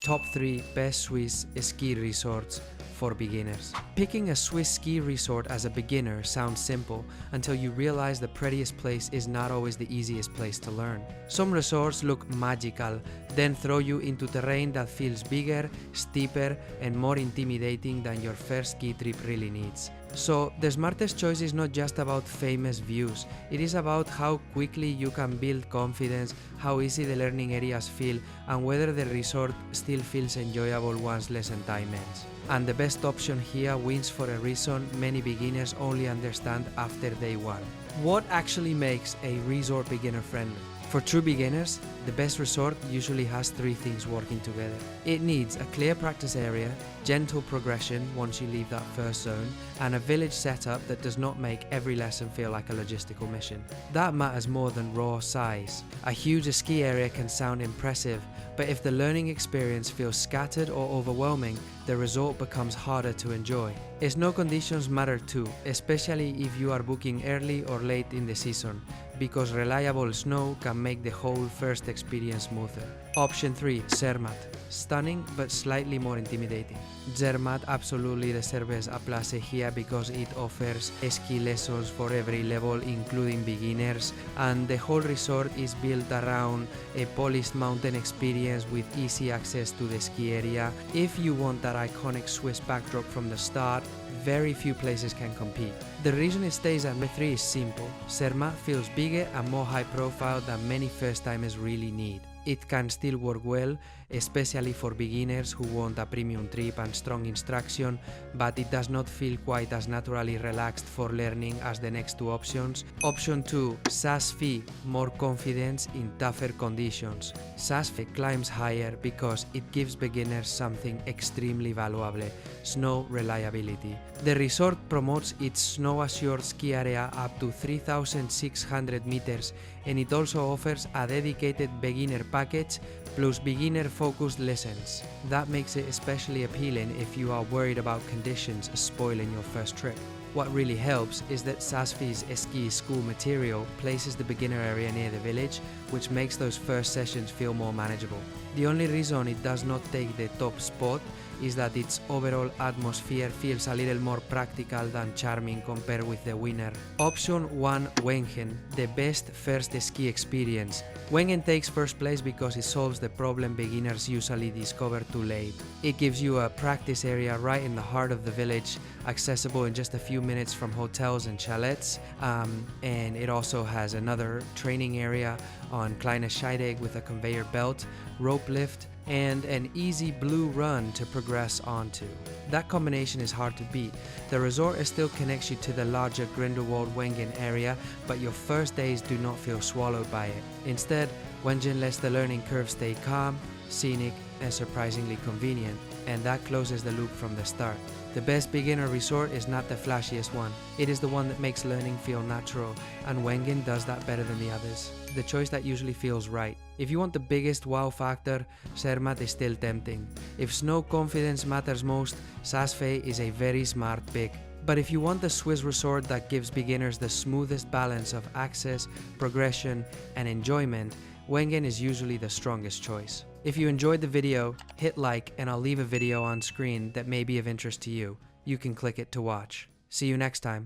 Top 3 Best Swiss Ski Resorts for Beginners. Picking a Swiss ski resort as a beginner sounds simple until you realize the prettiest place is not always the easiest place to learn. Some resorts look magical, then throw you into terrain that feels bigger, steeper, and more intimidating than your first ski trip really needs. So, the smartest choice is not just about famous views, it is about how quickly you can build confidence, how easy the learning areas feel, and whether the resort still feels enjoyable once lesson time ends. And the best option here wins for a reason many beginners only understand after day one. What actually makes a resort beginner friendly? For true beginners, the best resort usually has 3 things working together. It needs a clear practice area, gentle progression once you leave that first zone, and a village setup that does not make every lesson feel like a logistical mission. That matters more than raw size. A huge ski area can sound impressive, but if the learning experience feels scattered or overwhelming, the resort becomes harder to enjoy. Snow conditions matter too, especially if you are booking early or late in the season, because reliable snow can make the whole first experience smoother. Option 3. Zermatt. Stunning but slightly more intimidating. Zermatt absolutely deserves a place here because it offers ski lessons for every level, including beginners, and the whole resort is built around a polished mountain experience with easy access to the ski area. If you want that iconic Swiss backdrop from the start, very few places can compete. The reason it stays at number 3 is simple. Zermatt feels bigger and more high profile than many first-timers really need. It can still work well, especially for beginners who want a premium trip and strong instruction, but it does not feel quite as naturally relaxed for learning as the next 2 options. Option 2, Saas-Fee, more confidence in tougher conditions. Saas-Fee climbs higher because it gives beginners something extremely valuable: snow reliability. The resort promotes its snow-assured ski area up to 3,600 meters, and it also offers a dedicated beginner package plus beginner-focused lessons. That makes it especially appealing if you are worried about conditions spoiling your first trip. What really helps is that Saas-Fee's ski school material places the beginner area near the village, which makes those first sessions feel more manageable. The only reason it does not take the top spot is that its overall atmosphere feels a little more practical than charming compared with the winner. Option 1, Wengen, the best first ski experience. Wengen takes first place because it solves the problem beginners usually discover too late. It gives you a practice area right in the heart of the village, accessible in just a few minutes from hotels and chalets, and it also has another training area on Kleine Scheidegg with a conveyor belt, rope lift, and an easy blue run to progress onto. That combination is hard to beat. The resort still connects you to the larger Grindelwald-Wengen area, but your first days do not feel swallowed by it. Instead, Wengen lets the learning curve stay calm, scenic, and surprisingly convenient, and that closes the loop from the start. The best beginner resort is not the flashiest one. It is the one that makes learning feel natural, and Wengen does that better than the others. The choice that usually feels right. If you want the biggest wow factor, Zermatt is still tempting. If snow confidence matters most, Saas-Fee is a very smart pick. But if you want the Swiss resort that gives beginners the smoothest balance of access, progression, and enjoyment, Wengen is usually the strongest choice. If you enjoyed the video, hit like, and I'll leave a video on screen that may be of interest to you. You can click it to watch. See you next time.